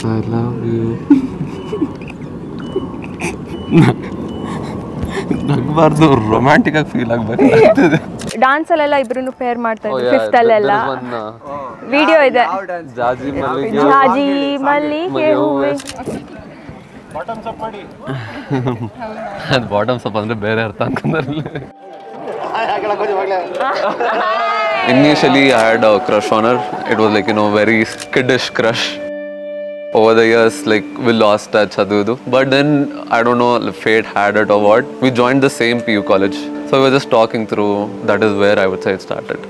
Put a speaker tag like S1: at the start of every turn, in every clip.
S1: I love you. ನಗಬಾರ್ದು, romantic ಆಗಿ feel ಆಗಬೇಕಾಗ್ತದೆ.
S2: Dance ಅಲ್ಲೆಲ್ಲ ಇಬ್ರು ಪೇರ್ ಮಾಡ್ತಾ ಇದ್ರು ಫಿಫ್ತ್ ಅಲ್ಲೆಲ್ಲ ವಿಡಿಯೋ ಇದೆ.
S1: ಜಾಜಿ
S2: ಮಲ್ಲಿಗೆ ಹೂವೆ.
S1: ಅದು ಬಾಟಮ್ಸ್ ಅಪ್ ಅಂದ್ರೆ ಬೇರೆ ಅರ್ಥ ಅನ್ಕೊಂಡ್ರಲ್ಲಿ. Initially I had a crush on her. It was like, very kiddish crush. Over the years, like, we lost touch adu. But then, I don't know, fate had it or what. We joined the same PU college. So we were just talking through. That is where I would say it started.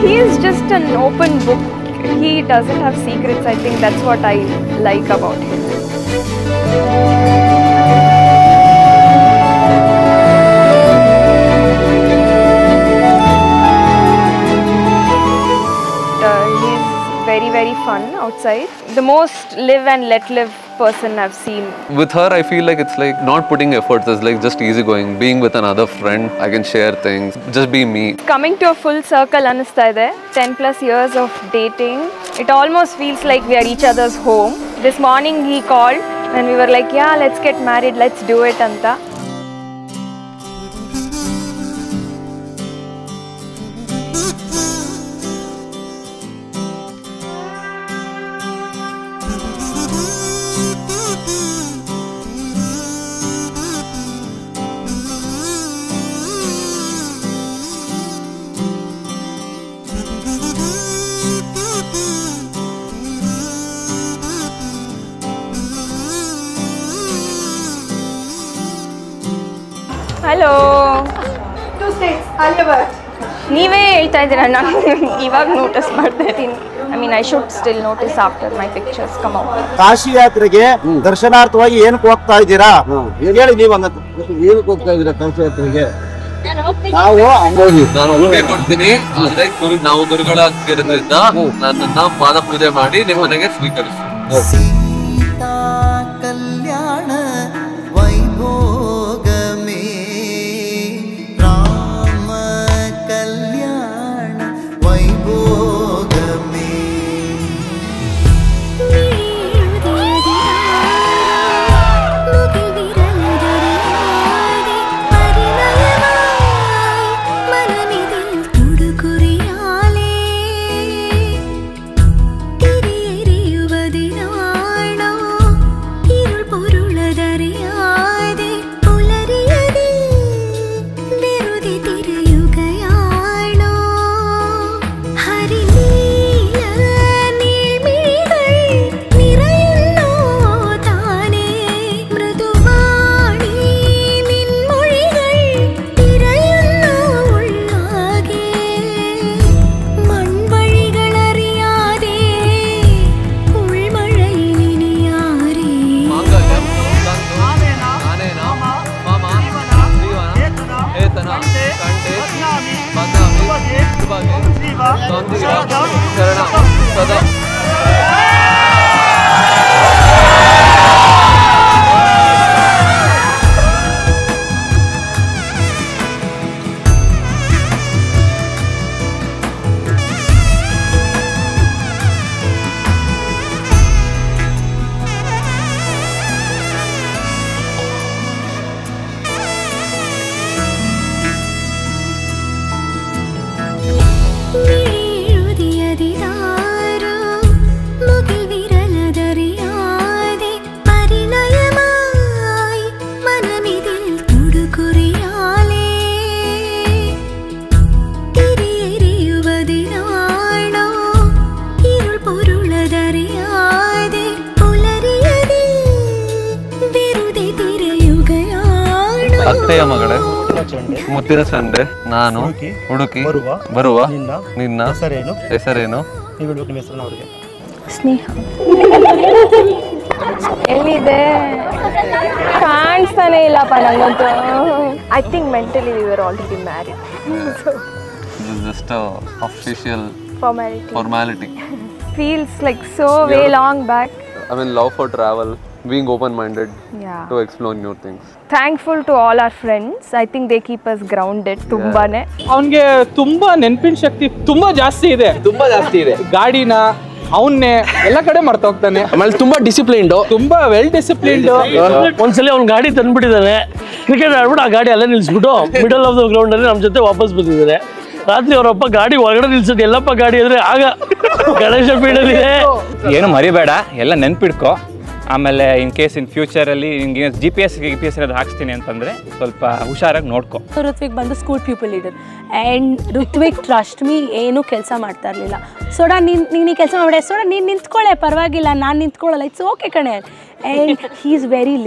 S2: He is just an open book. He doesn't have secrets. I think that's what I like about him. He's very, very fun outside. The most live and let live person I've seen.
S1: With her, I feel like it's like not putting efforts. It's like just easygoing. Being with another friend, I can share things. Just be me.
S2: Coming to a full circle, anustha ide. 10+ years of dating. It almost feels like we are each other's home. This morning he called and we were like, yeah, let's get married, let's do it anta. Hello.
S3: 2 states, Aliabad.
S2: ನೀವೇ ಹೇಳ್ತಾ ಇದ್ದೀರಾ, ನಾನು ಇವಾಗ notice ಮಾಡ್ತಾ ಇದ್ದೀನಿ. I mean I should still notice after my pictures come out.
S4: Kashi ಯಾತ್ರೆಗೆ ದರ್ಶನಾರ್ಥವಾಗಿ ಏನಕ್ಕೆ ಹೋಗ್ತಾ ಇದ್ದೀರಾ ಹೇಳಿ ನೀವು. ಏನಕ್ಕೆ ಹೋಗ್ತಾ ಇದ್ದೀರಾ ಕಾಶಿ ಯಾತ್ರೆಗೆ? ನಾವು
S1: ನಾನು ಒಪ್ಪಿಗೆ ಕೊಡ್ತೀನಿ. ಆದ್ರೆ ನಾವು ಗುರುಗಳಾಗಿರೋದ್ರಿಂದ ನನ್ನನ್ನ ಪಾದ ಪೂಜೆ ಮಾಡಿ ನಿಮ್ಮ ಮನೆಗೆ ಸ್ವೀಕರಿಸಿ.
S5: ಸೀತಾ ಕಲ್ಯಾಣ ವೈಭೋಗಮೇ ರಾಮ ಕಲ್ಯಾಣ ವೈಭೋಗಮೇ.
S1: ಅತ್ತೆಯ ಮಗಳೇ ಮುತ್ತಿನ ಸಂಡೆ ನಾನು ಹುಡುಕಿ ಬರುವ ನಿನ್ನ ಹೆಸರೇನು?
S2: ಸ್ನೇಹ ಎಲ್ಲಿದೆ ಕಾಣಿಸ್ತಾನೆ ಇಲ್ಲಪ್ಪ ನಂಗಂತೂ. I think mentally we were already married.
S1: This is just a official
S2: formality. feels like so way long back.
S1: I mean, love for travel, being open-minded
S2: Yeah.
S1: to explore new things.
S2: Thankful to all our friends. I think they keep us grounded. ತುಂಬಾನೇ.
S6: ಅವನಿಗೆ ತುಂಬಾ ನೆನಪಿನ ಶಕ್ತಿ ತುಂಬಾ ಜಾಸ್ತಿ ಇದೆ. ಗಾಡಿನ ಅವನ್ನೇ ಎಲ್ಲ ಕಡೆ ಮರ್ತ ಹೋಗ್ತಾನೆ.
S7: ಆಮೇಲೆ ತುಂಬಾ ಡಿಸಿಪ್ಲಿನ್ಡ್,
S6: ತುಂಬಾ ವೆಲ್ ಡಿಸಿಪ್ಲಿನ್ಡ್.
S7: ಒಂದ್ಸಲಿ ಅವ್ನ ಗಾಡಿ ತಂದ್ಬಿಟ್ಟಿದ್ದಾನೆ, ಕ್ರಿಕೆಟ್ ಆಡ್ಬಿಟ್ಟು ಆ ಗಾಡಿ ಅಲ್ಲೇ ನಿಲ್ಸ್ಬಿಟ್ಟು ಮಿಡಲ್ ಆಫ್ ದ ಗ್ರೌಂಡ್ ಅಲ್ಲಿ ನಮ್ಮ ಜೊತೆ ವಾಪಸ್ ಬಂದಿದ್ದಾರೆ. ರಾತ್ರಿ ಅವರಪ್ಪ ಗಾಡಿ ಒಳಗಡೆ ನಿಲ್ಸಿಟ್ಟು ಎಲ್ಲಪ್ಪ ಗಾಡಿ ಅಂದ್ರೆ ಆಗ ಗಣೇಶ ಪೀಠಲಿದೆ.
S8: ಏನು ಮರಿಬೇಡ, ಎಲ್ಲ ನೆನ್ಪಿಡ್ಕೊ. ಆಮೇಲೆ ಇನ್ ಕೇಸ್ ಇನ್ ಫ್ಯೂಚರಲ್ಲಿ ನಿಂಗೆ GPS ಏನಾದ್ರು ಹಾಕ್ಸ್ತೀನಿ ಅಂತಂದರೆ ಸ್ವಲ್ಪ ಹುಷಾರಾಗಿ ನೋಡ್ಕೊ.
S9: ಋತ್ವಿಕ್ ಬಂದು school people leader and Ritwik trust me ಏನೂ ಕೆಲಸ ಮಾಡ್ತಾ ಇರಲಿಲ್ಲ. ಸೋಡಾ ನೀನು ಕೆಲಸ ಮಾಡಿ, ಸೋಡಾ ನೀನು ನಿಂತ್ಕೊಳ್ಳೆ ಪರವಾಗಿಲ್ಲ, ನಾನು ನಿಂತ್ಕೊಳ್ಳಲ್ಲ, ಇಟ್ಸ್ ಓಕೆ ಕಣೆ. And he is very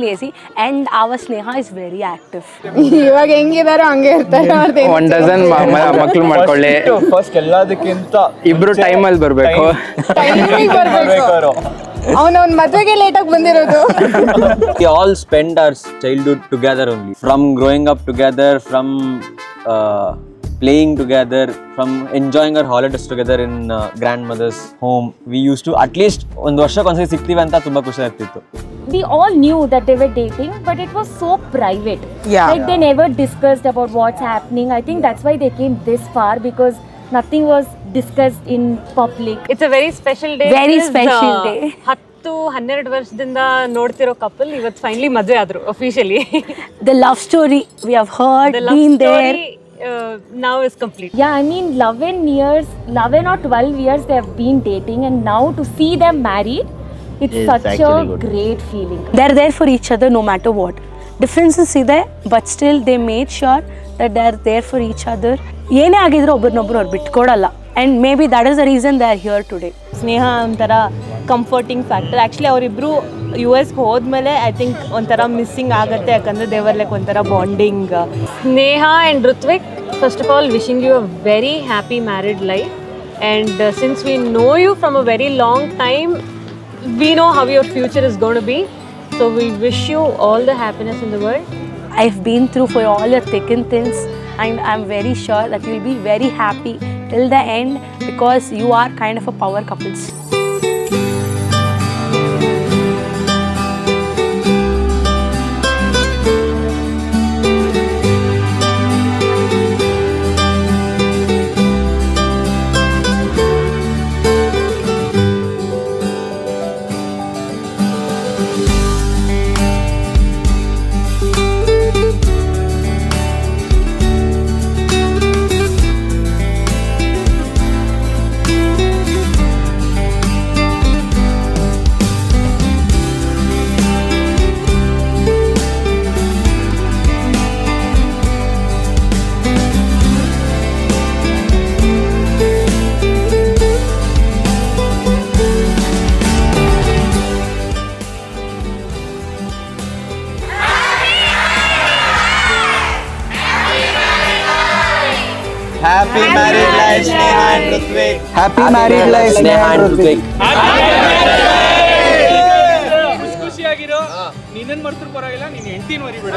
S9: lazy, and our Sneha is very active.
S3: ಇವಾಗ ಹೆಂಗಿದಾರೋ ಹಂಗೆ ಇರ್ತಾರೆ.
S8: 1 ಡಜನ್ ಮಕ್ಳು ಮಾಡ್ಕೊಳ್ಳಿ.
S6: ಫಸ್ಟ್ ಎಲ್ಲದಕ್ಕಿಂತ
S8: ಇಬ್ರು ಟೈಮಲ್ಲಿ ಬರಬೇಕು.
S3: ಅವನವ್ನ ಮದುವೆಗೆ ಲೇಟಾಗಿ ಬಂದಿರೋದು.
S10: We all spend our childhood together only. From growing up together, from playing together, from enjoying our holidays together in grandmother's home. We used to at least ಒಂದು ವರ್ಷಕ್ಕೆ ಒಂದ್ಸರಿ ಸಿಗ್ತೀವಿ ಅಂತ ತುಂಬಾ ಖುಷಿ ಆಗ್ತಿತ್ತು.
S11: We all knew that they were dating, but it was so private. Like they never discussed about what's happening. I think that's why they came this far, because nothing was discussed in public.
S12: It's a very special day.
S9: Very special day.
S12: 10-12 ವರ್ಷದಿಂದ ನೋಡ್ತಿರೋ couple ಇವತ್ತು finally ಮದುವೆ ಆದ್ರು officially.
S9: The love story we have heard, been there.
S12: Now is complete.
S11: Yeah, I mean 11 or 12 years they have been dating, and now to see them married, it's such a great feeling.
S9: They're there for each other no matter what. Differences ಇದೆ, but still they made sure that they're there for each other. ಏನೇ ಆಗಿದ್ರು ಒಬ್ಬರನ್ನೊಬ್ರು ಅವ್ರು ಬಿಟ್ಕೊಡಲ್ಲ. And maybe that is the reason they are here today.
S12: Sneha ಒಂಥರ comforting factor. Actually ಅವರಿಬ್ಬರು US ಹೋದ್ಮೇಲೆ I think ಒಂಥರ missing ಆಗುತ್ತೆ, ಯಾಕಂದರೆ ದೇವರ್ ಲೈಕ್ ಒಂಥರ bonding. Sneha and Ritvik, first of all wishing you a very happy married life. And since we know you from a very long time, we know how your future is going to be. So we wish you all the happiness in the world.
S9: I've been through for all your thick and thins, and I'm very sure that you'll be very happy till the end, because you are kind of a power couples.
S10: Happy married life, Sneha and Hrithwik.
S5: Happy married life,
S10: Sneha and Hrithwik.
S6: ಖುಷಿಯಾಗಿರೋ. ನೀನನ್ ಮರ್ತರು ಪರವಾಗಿಲ್ಲ, ನೀನ್ ಹೆಂಡತಿನ ಮರಿಬೇಡ.